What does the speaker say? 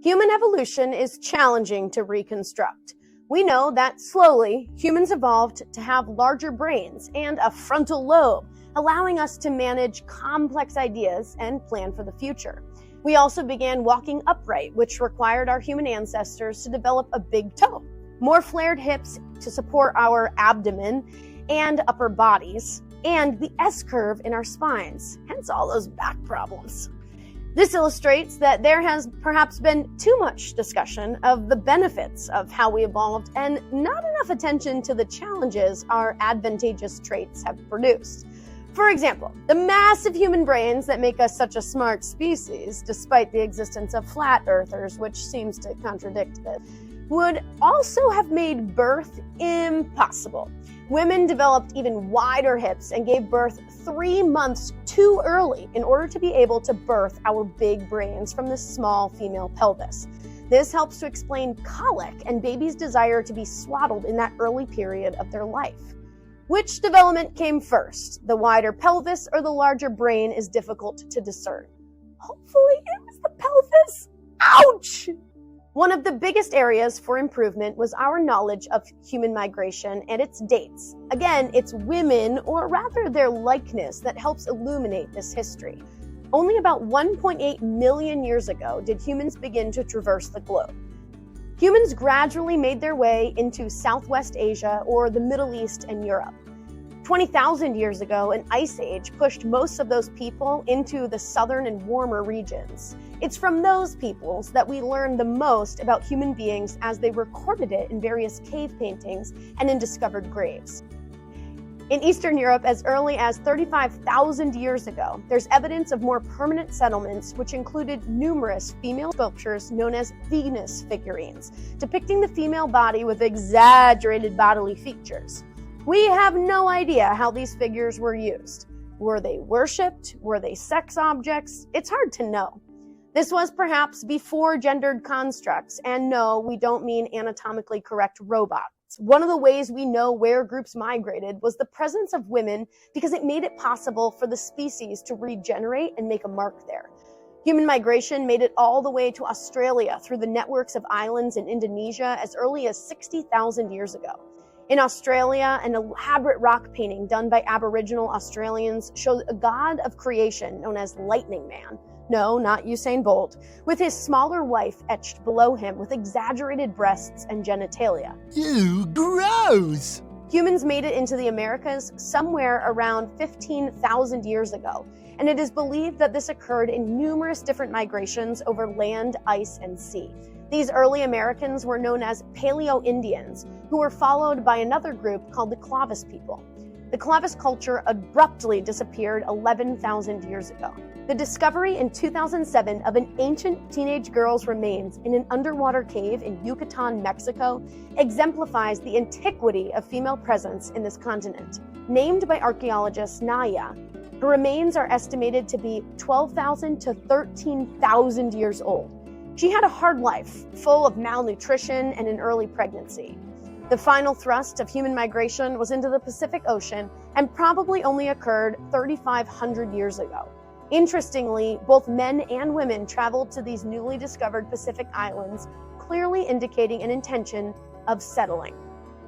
Human evolution is challenging to reconstruct. We know that slowly, humans evolved to have larger brains and a frontal lobe, allowing us to manage complex ideas and plan for the future. We also began walking upright, which required our human ancestors to develop a big toe, more flared hips to support our abdomen and upper bodies, and the S-curve in our spines, hence all those back problems. This illustrates that there has perhaps been too much discussion of the benefits of how we evolved and not enough attention to the challenges our advantageous traits have produced. For example, the massive human brains that make us such a smart species, despite the existence of flat earthers, which seems to contradict this, would also have made birth impossible. Women developed even wider hips and gave birth 3 months too early in order to be able to birth our big brains from the small female pelvis. This helps to explain colic and babies' desire to be swaddled in that early period of their life. Which development came first? The wider pelvis or the larger brain is difficult to discern. Hopefully it was the pelvis. Ouch! One of the biggest areas for improvement was our knowledge of human migration and its dates. Again, it's women, or rather their likeness, that helps illuminate this history. Only about 1.8 million years ago did humans begin to traverse the globe. Humans gradually made their way into Southwest Asia or the Middle East and Europe. 20,000 years ago, an ice age pushed most of those people into the southern and warmer regions. It's from those peoples that we learn the most about human beings as they recorded it in various cave paintings and in discovered graves. In Eastern Europe, as early as 35,000 years ago, there's evidence of more permanent settlements, which included numerous female sculptures known as Venus figurines, depicting the female body with exaggerated bodily features. We have no idea how these figures were used. Were they worshipped? Were they sex objects? It's hard to know. This was perhaps before gendered constructs, and no, we don't mean anatomically correct robots. One of the ways we know where groups migrated was the presence of women, because it made it possible for the species to regenerate and make a mark there. Human migration made it all the way to Australia through the networks of islands in Indonesia as early as 60,000 years ago. In Australia, an elaborate rock painting done by Aboriginal Australians showed a god of creation known as Lightning Man. No, not Usain Bolt, with his smaller wife etched below him with exaggerated breasts and genitalia. Ew, gross! Humans made it into the Americas somewhere around 15,000 years ago, and it is believed that this occurred in numerous different migrations over land, ice, and sea. These early Americans were known as paleo-Indians, who were followed by another group called the Clovis people. The Clovis culture abruptly disappeared 11,000 years ago. The discovery in 2007 of an ancient teenage girl's remains in an underwater cave in Yucatan, Mexico, exemplifies the antiquity of female presence in this continent. Named by archaeologist Naya, her remains are estimated to be 12,000 to 13,000 years old. She had a hard life, full of malnutrition and an early pregnancy. The final thrust of human migration was into the Pacific Ocean and probably only occurred 3,500 years ago. Interestingly, both men and women traveled to these newly discovered Pacific islands, clearly indicating an intention of settling.